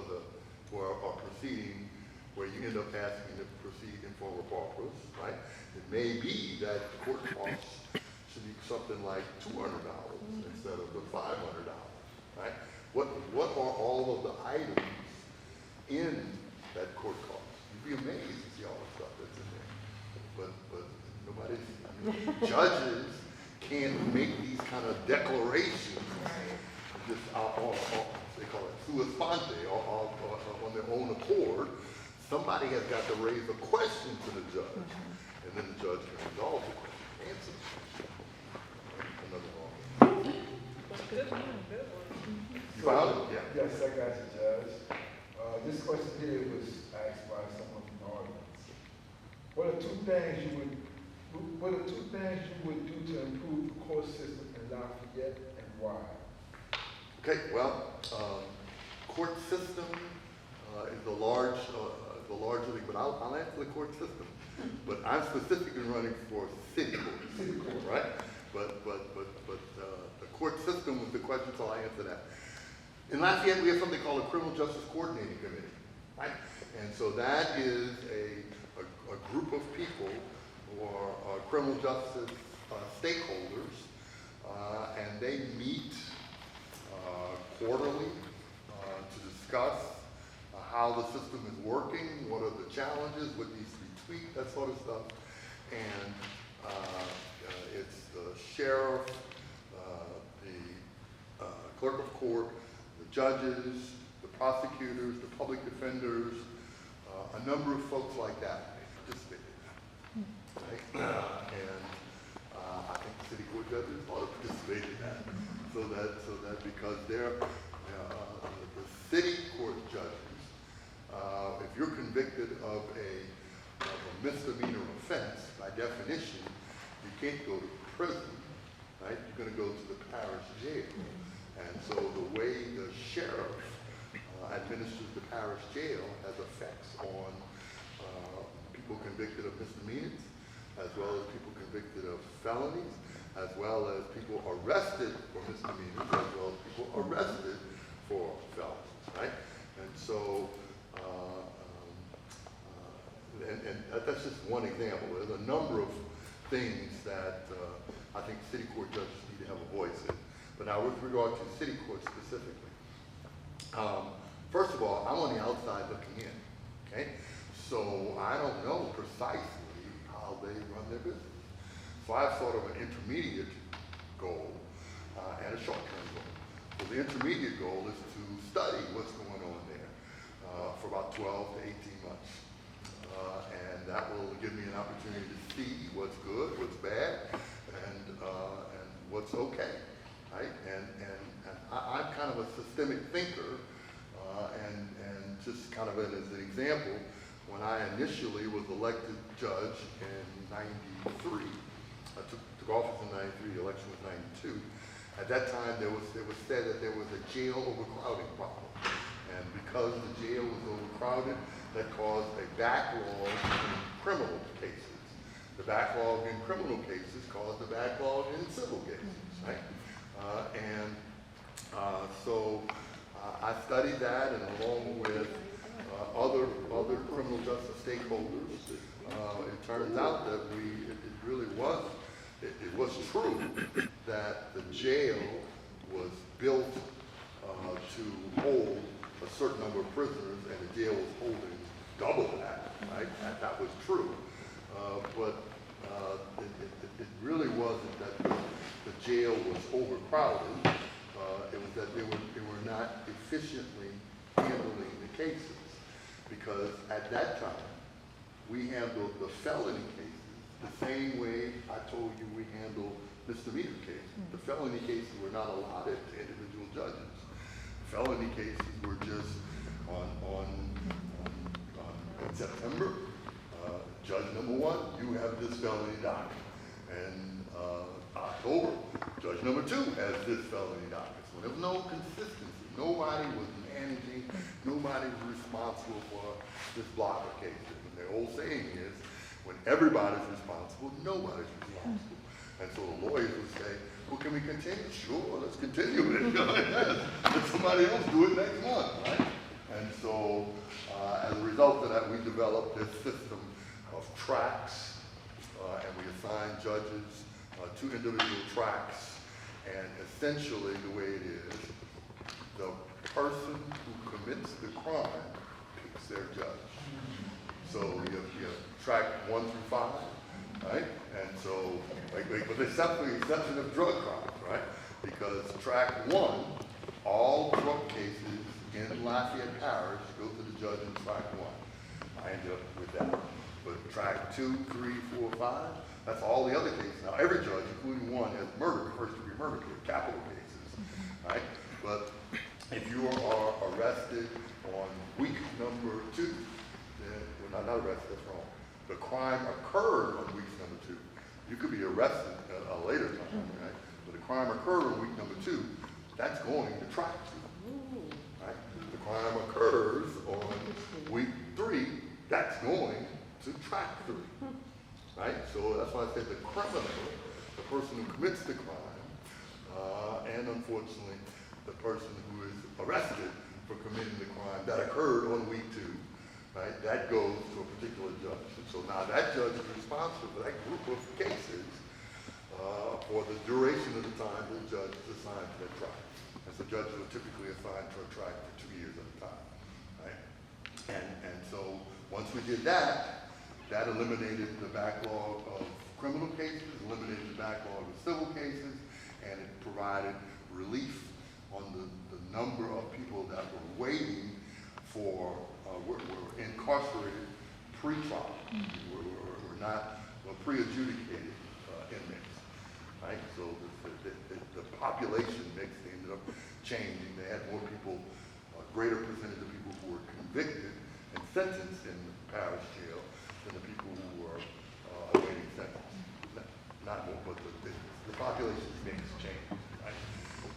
a proceeding where you end up asking to proceed informal pauperous, right? It may be that court costs should be something like $200 instead of the $500, right? What are all of the items in that court cost? You'd be amazed to see all the stuff that's in there. But nobody's, judges can't make these kind of declarations just they call it sua sponte, or on their own accord. Somebody has got to raise a question to the judge, and then the judge can resolve the question, answer the question. Good one, good one. You found it? Yeah. Yes, I got you, Judge. This question here was asked by someone from the audience. What are two things you would do to improve the court system in Lafayette and why? Okay, well, court system is the larger thing, but I'll answer the court system. But I'm specifically running for city court, right? But the court system was the question, so I answer that. In Lafayette, we have something called a Criminal Justice Coordinating Committee, right? And so that is a group of people who are criminal justice stakeholders, and they meet quarterly to discuss how the system is working, what are the challenges, what needs to be tweaked, that sort of stuff. And it's the sheriff, the clerk of court, the judges, the prosecutors, the public defenders, a number of folks like that participated in that. Right? I think the city court judges ought to participate in that. So that because they're the city court judges, if you're convicted of a misdemeanor offense, by definition, You can't go to prison, right? You're gonna go to the parish jail. And so the way the sheriff administers the parish jail has effects on people convicted of misdemeanors, as well as people convicted of felonies, as well as people arrested for misdemeanors, as well as people arrested for felonies, right? And so, and that's just one example. There's a number of things that I think city court judges need to have a voice in. But now with regard to city court specifically, first of all, I'm on the outside looking in, okay? So I don't know precisely how they run their business. So I have sort of an intermediate goal and a short-term goal. So the intermediate goal is to study what's going on there for about 12 to 18 months. And that will give me an opportunity to see what's good, what's bad, and what's okay, right? And I'm kind of a systemic thinker, and just kind of as an example, when I initially was elected judge in '93, I took office in '93, the election was '92. At that time, it was said that there was a jail overcrowding problem. And because the jail was overcrowded, that caused a backlog in criminal cases. The backlog in criminal cases caused a backlog in civil cases, right? So I studied that, and along with other criminal justice stakeholders, it turns out that it was true that the jail was built to hold a certain number of prisoners, and the jail was holding double that, right? That was true. But it really wasn't that the jail was overcrowded. It was that they were not efficiently handling the cases. Because at that time, we handled the felony cases the same way I told you we handle misdemeanor cases. The felony cases were not allotted to individual judges. Felony cases were just in September, judge number 1, you have this felony docket. And October, judge number 2 has this felony docket. So there was no consistency. Nobody was managing, nobody was responsible for this block of cases. And the old saying is, when everybody's responsible, nobody's responsible. And so the lawyers would say, well, can we continue? Sure, let's continue it. Let somebody else do it next month, right? And so as a result of that, we developed this system of tracks, and we assigned judges to individual tracks. And essentially the way it is, the person who commits the crime picks their judge. So you have track 1 through 5, right? And so, but the exception of drug crimes, right? Because track 1, all drug cases in Lafayette Parish go to the judge in track 1. I ended up with that. But track 2, 3, 4, 5, that's all the other cases. Now every judge, including one, has murder, first-degree murder cases, capital cases, right? But if you are arrested on week number 2, then, well, not arrested, that's wrong. The crime occurred on week number 2. You could be arrested at a later time, right? But the crime occurred on week number 2, that's going to track 2, right? The crime occurs on week 3, that's going to track 3, right? So that's why I said the criminal, the person who commits the crime, and unfortunately, the person who is arrested for committing the crime that occurred on week 2, right? That goes to a particular judge. And so now that judge is responsible for that group of cases for the duration of the time the judge is assigned to that track. And so judges are typically assigned to a track for 2 years at a time, right? And so once we did that, that eliminated the backlog of criminal cases, eliminated the backlog of civil cases, and it provided relief on the number of people that were waiting for, were incarcerated pre-trial, were not pre-adjudicated inmates, right? So the population mix ended up changing. They had more people, a greater percentage of people who were convicted and sentenced in the parish jail than the people who were awaiting sentence. not more, but the population mix changed, right?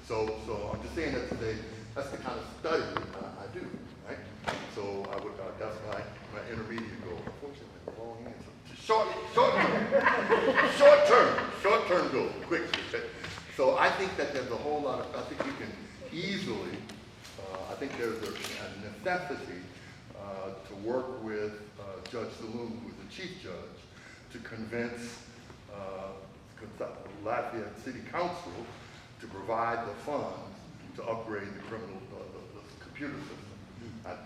So I'm just saying that today, that's the kind of study I do, right? So I would, that's my intermediate goal. Unfortunately, the wrong answer. Short term goal, quick. Okay? So I think that there's a whole lot of, I think you can easily, I think there's a necessity to work with Judge Saloon, who's the chief judge, to convince Lafayette City Council to provide the funds to upgrade the computer system at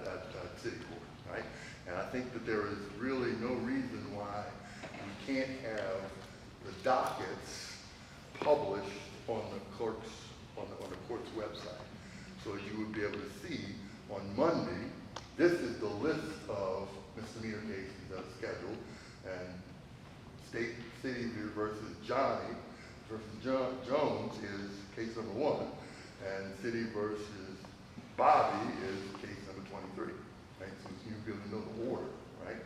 City Court, right? And I think that there is really no reason why we can't have the dockets published on the court's website. So you would be able to see on Monday, this is the list of misdemeanor cases that are scheduled, and City versus Johnny versus Jones is case number 1, and City versus Bobby is case number 23. Right? So you really know the order, right?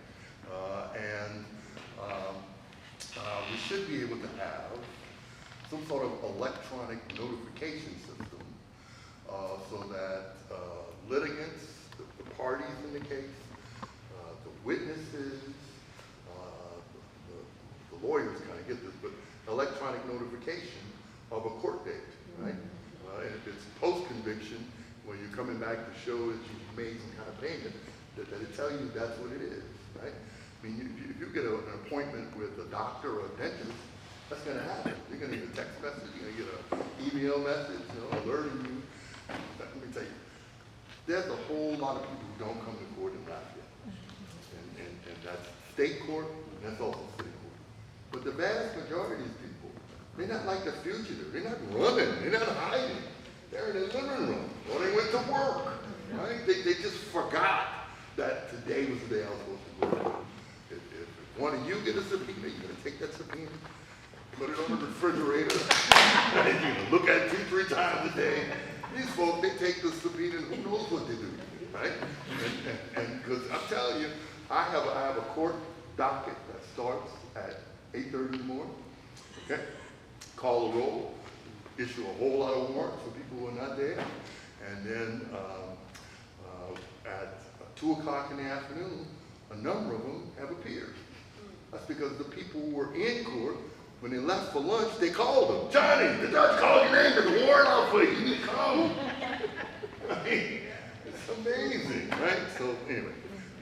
We should be able to have some sort of electronic notification system so that litigants, the parties in the case, the witnesses, the lawyers kind of get this, but electronic notification of a court date, right? And if it's post-conviction, when you're coming back to show that you've made some kind of payment, that it tell you that's what it is, right? I mean, if you get an appointment with a doctor or a dentist, that's going to happen. You're going to get a text message, you're going to get an email message, alerting you. Let me tell you, there's a whole lot of people who don't come to court in Lafayette. And that's state court, and that's also city court. But the vast majority of these people, they're not like the fugitive. They're not running. They're not hiding. They're in the living room, or they went to work, right? They just forgot that today was the day I was supposed to go to work. If one of you get a subpoena, you're going to take that subpoena, put it on the refrigerator, and look at it 2-3 times a day. These folks, they take the subpoena and who knows what they do, right? And because I'm telling you, I have a court docket that starts at 8:30 in the morning, okay? Call a roll, issue a whole lot of warrants for people who are not there, and then at 2 o'clock in the afternoon, a number of them have appeared. That's because the people who were in court, when they left for lunch, they called them. Johnny, the judge called your name, there's a warrant out for you, you need to come. Right? It's amazing, right? So anyway,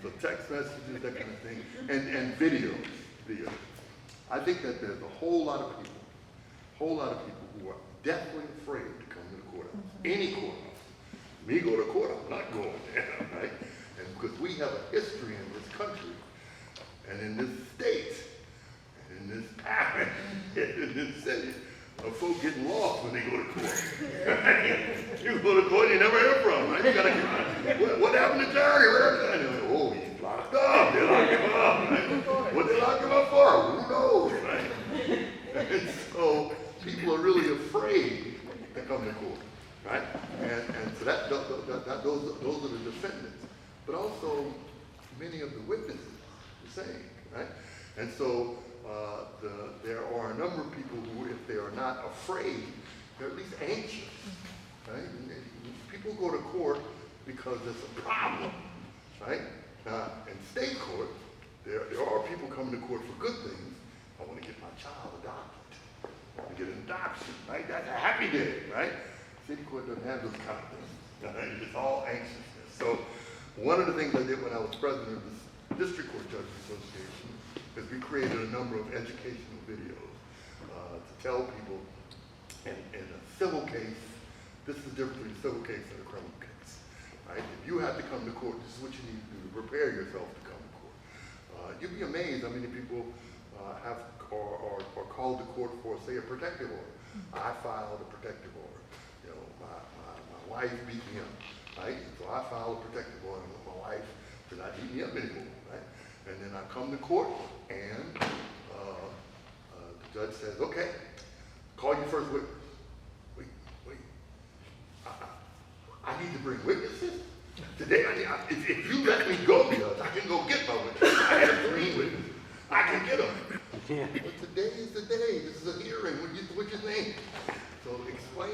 so text messages, that kind of thing, and video. I think that there's a whole lot of people who are deathly afraid to come to the courthouse. Any courthouse. Me go to court, I'm not going there, right? And because we have a history in this country, and in this state, and in this town, in this city, of folks getting lost when they go to court. You go to court, you never hear from them, right? You gotta, what happened to Johnny? What happened to Johnny? Oh, he's locked up. They locked him up, right? What they locked him up for? Who knows, right? And so people are really afraid to come to court, right? And so those are the defendants, but also many of the witnesses, the same, right? And so there are a number of people who, if they are not afraid, they're at least anxious, right? And people go to court because there's a problem, right? In state court, there are people coming to court for good things. I want to get my child adopted. I want to get an adoption, right? That's a happy day, right? City court doesn't have those kind of things. Right? It's all anxiousness. So one of the things I did when I was president of the District Court Judges Association is we created a number of educational videos to tell people in a civil case, this is the difference between a civil case and a criminal case. Right? If you have to come to court, this is what you need to do to prepare yourself to come to court. You'd be amazed how many people are called to court for, say, a protective order. I filed a protective order. You know, my wife beat me up, right? So I filed a protective order with my wife to not beat me up anymore, right? And then I come to court, and the judge says, okay, call your first witness. Wait. I need to bring witnesses? Today, if you let me go, Judge, I can go get my witnesses. I have 3 witnesses. I can get them. Yeah. But today is the day. This is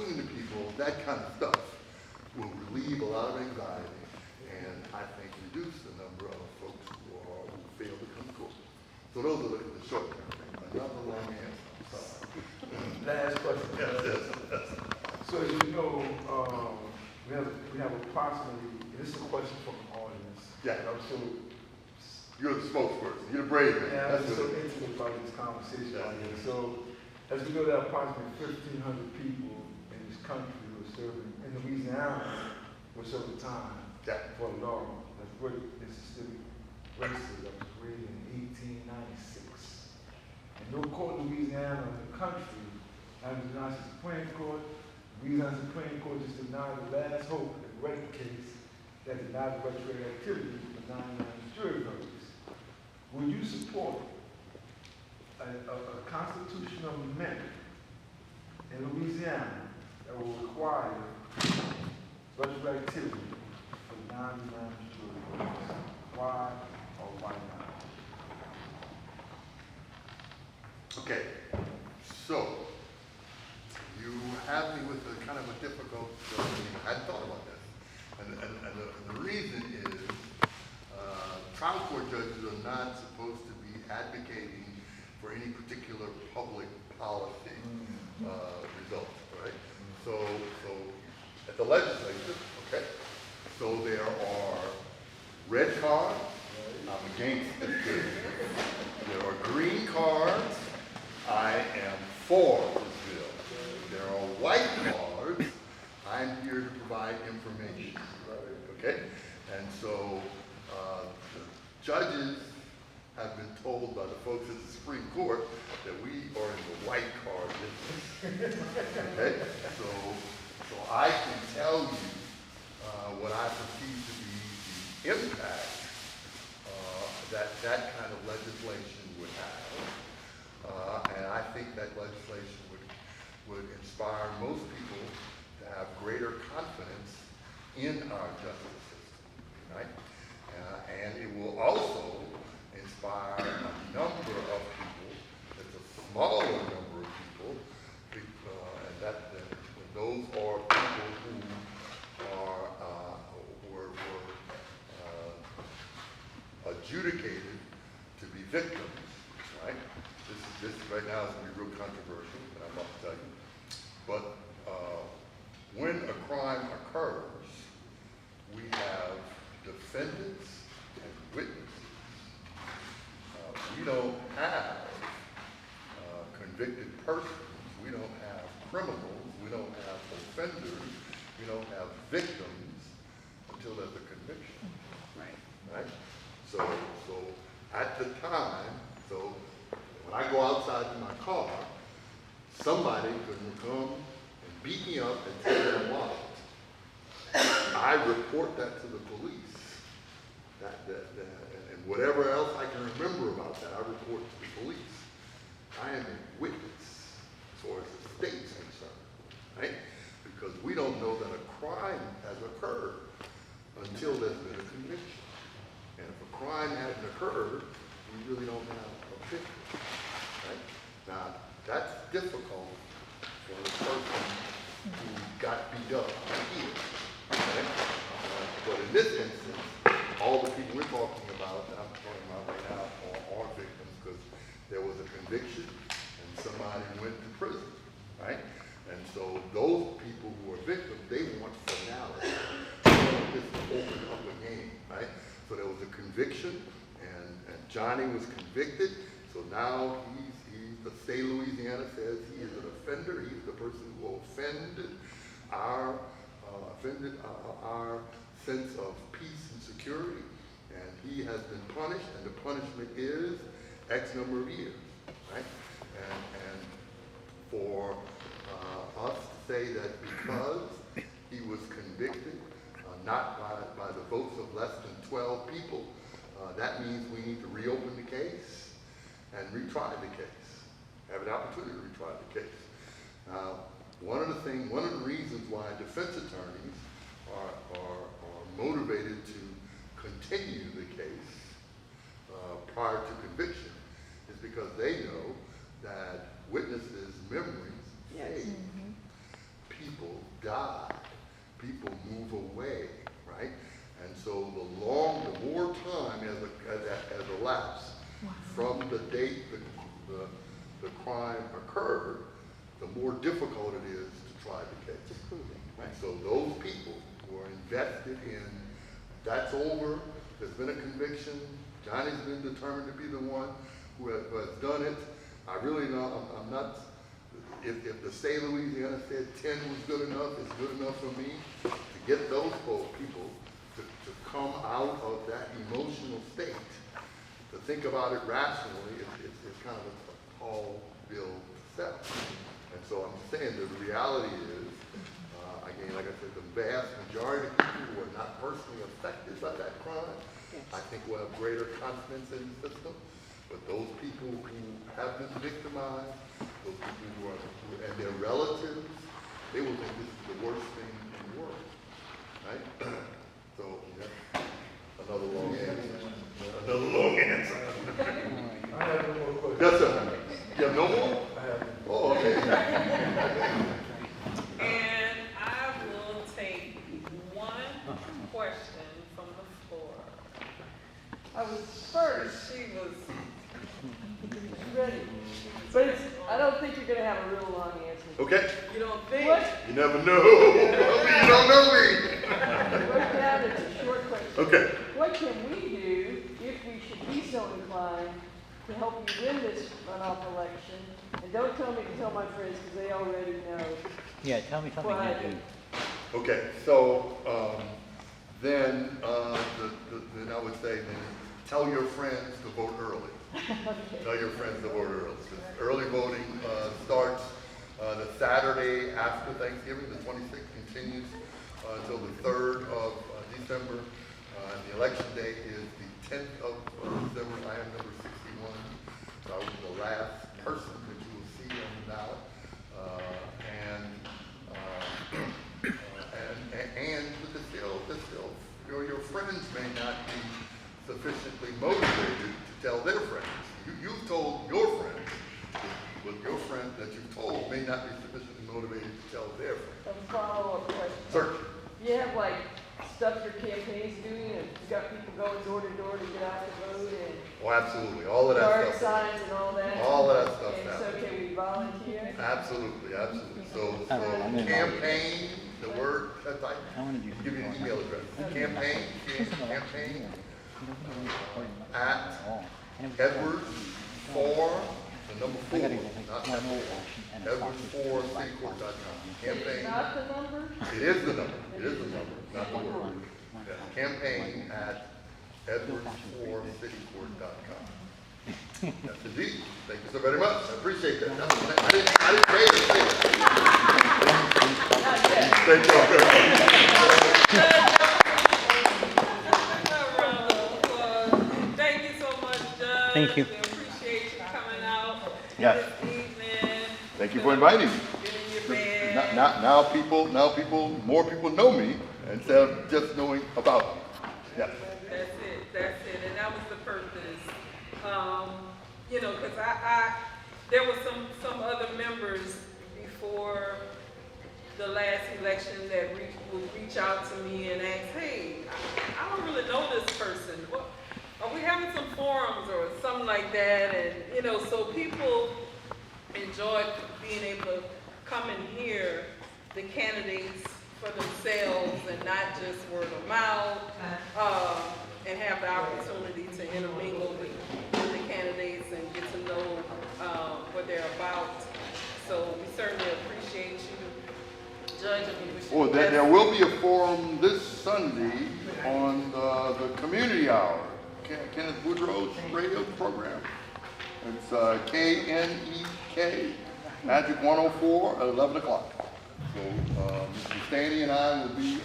explaining to people that kind of stuff will relieve a lot of anxiety and I think reduce the number of folks who fail to come to court. So those are the short term things. Another long answer, I'm sorry. Last question. Yes. So as you know, we have approximately, this is a question from the audience. Yeah. And I'm so, You're the spokesperson, you're the brave man. yeah, I'm That's just so what it is. intimate about this conversation Yeah. right here. So, as we know, there are approximately 1,500 people in this country who are serving, in Louisiana, were serving time Yeah. for a law that's rape, Mississippi racism that was created in 1896. And no court in Louisiana in the country, not the United States Supreme Court, Louisiana Supreme Court just denied the last hope in the rape case that denied the retroactive activity for 99 jury verdicts. Would you support a constitutional amendment in Louisiana that will require retroactivity for 99 jury verdicts? Why or why not? Okay, so you have me with a kind of a difficult, I hadn't thought about this. And the reason is trial court judges are not supposed to be advocating for any particular public policy results, right? So at the legislature, okay, so there are red cards, I'm against this bill. There are green cards, I am for this bill. There are white cards, I'm here to provide information, okay? And so the judges have been told by the folks at the Supreme Court that we are in the white card business, okay? So I can tell you what I perceive to be the impact that kind of legislation would have. And I think that legislation would inspire most people to have greater confidence in our justice system, right? And it will also inspire a number of people, it's a smaller number of people, and those are people who were adjudicated to be victims, right? This right now is going to be real controversial, and I'm about to tell you. But when a crime occurs, we have defendants and witnesses. We don't have convicted persons. We don't have criminals. We don't have offenders. We don't have victims until there's a conviction. Right? So at the time, so when I go outside in my car, somebody could come and beat me up and take my wallet. I report that to the police. And whatever else I can remember about that, I report to the police. I am a witness as far as the state's concerned, right? Because we don't know that a crime has occurred until there's been a conviction. And if a crime hasn't occurred, we really don't have a victim, right? Now, that's difficult for the person who got beat up here, right? But in this instance, all the people we're talking about, that I'm talking about right now, are victims because there was a conviction and somebody went to prison, right? And so those people who are victims, they want finality. They want this to open up a game, right? So there was a conviction, and Johnny was convicted. So now the state of Louisiana says he is an offender. He's the person who offended our sense of peace and security, and he has been punished, and the punishment is X number of years, right? And for us to say that because he was convicted, not by the votes of less than 12 people, that means we need to reopen the case and retry the case, have an opportunity to retry the case. Now, one of the reasons why defense attorneys are motivated to continue the case prior to conviction is because they know that witnesses' memories fade. People die, people move away, right? And so the more time has elapsed from the date the crime occurred, the more difficult it is to try the case. Right? So those people who are invested in, that's over, there's been a conviction, Johnny's been determined to be the one who has done it. I really know, I'm not, if the state of Louisiana said 10 was good enough, it's good enough for me to get those people to come out of that emotional state, to think about it rationally, it's kind of a tall bill to sell. And so I'm saying that the reality is, again, like I said, the vast majority of people who are not personally affected by that crime, I think will have greater confidence in the system. But those people who have been victimized, those people and their relatives, they will think this is the worst thing in the world, right? So that's another long answer. Another long answer. I have no more questions. Yes, sir. You have no more? I have no Oh, okay. And I will take one question from the floor. I was first She was, ready, but I don't think you're gonna have a real long answer. Okay. you don't think? What? You never know. You don't know me. Right down, it's a short question. Okay. What can we do if we should be so inclined to help you win this runoff election? And don't tell me to tell my friends, because they already know. Yeah, tell me something What? you do. Okay. So then I would say then tell your friends to vote early. Okay. Tell your friends to vote early. 'Cause early voting starts the Saturday after Thanksgiving. The 26th continues until the 3rd of December. And the election day is the 10th of December. I am number 61. So I was the last person that you will see on the ballot. But still, your friends may not be sufficiently motivated to tell their friends. You've told your friends, but your friend that you've told may not be sufficiently motivated to tell their friends. A follow-up question. Search. You have like stuff your campaign's doing, and you got people going door to door to get out to vote, and Oh, absolutely. All of that yard stuff. signs and all that. All of that stuff's And so happening. can we volunteer? Absolutely, absolutely. So I'm in. campaign, the word, that's like, I want to do give you an email address. Campaign at Edwards for the number 4, not number 4. Edwards4citycourt.com. Campaign. Not the number? It is the number. It is the number, not the word. Yes. Campaign at Edwards4citycourt.com. That's indeed. Thank you so very much. I appreciate that. I didn't pay to say that. Not yet. Thank you all very much. A round of applause. Thank you so much, Judge. Thank you. We appreciate you coming out Yes. this evening. Thank you for inviting me. Get in your bed. More people know me instead of just knowing about me. Yes. That's it, and that was the purpose. You know, because there were some other members before the last election that would reach out to me and ask, hey, I don't really know this person. What, are we having some forums or something like that? And, you know, so people enjoy being able to come and hear the candidates for themselves and not just word of mouth, and have the opportunity to intermingle with the candidates and get to know what they're about. So we certainly appreciate you, Judge. And we wish you Oh, the there best. will be a forum this Sunday on the Community Hour, Kenneth Woodrow's radio program. It's KNEK, Magic 104 at 11 o'clock. So Mr. Stanley and I will be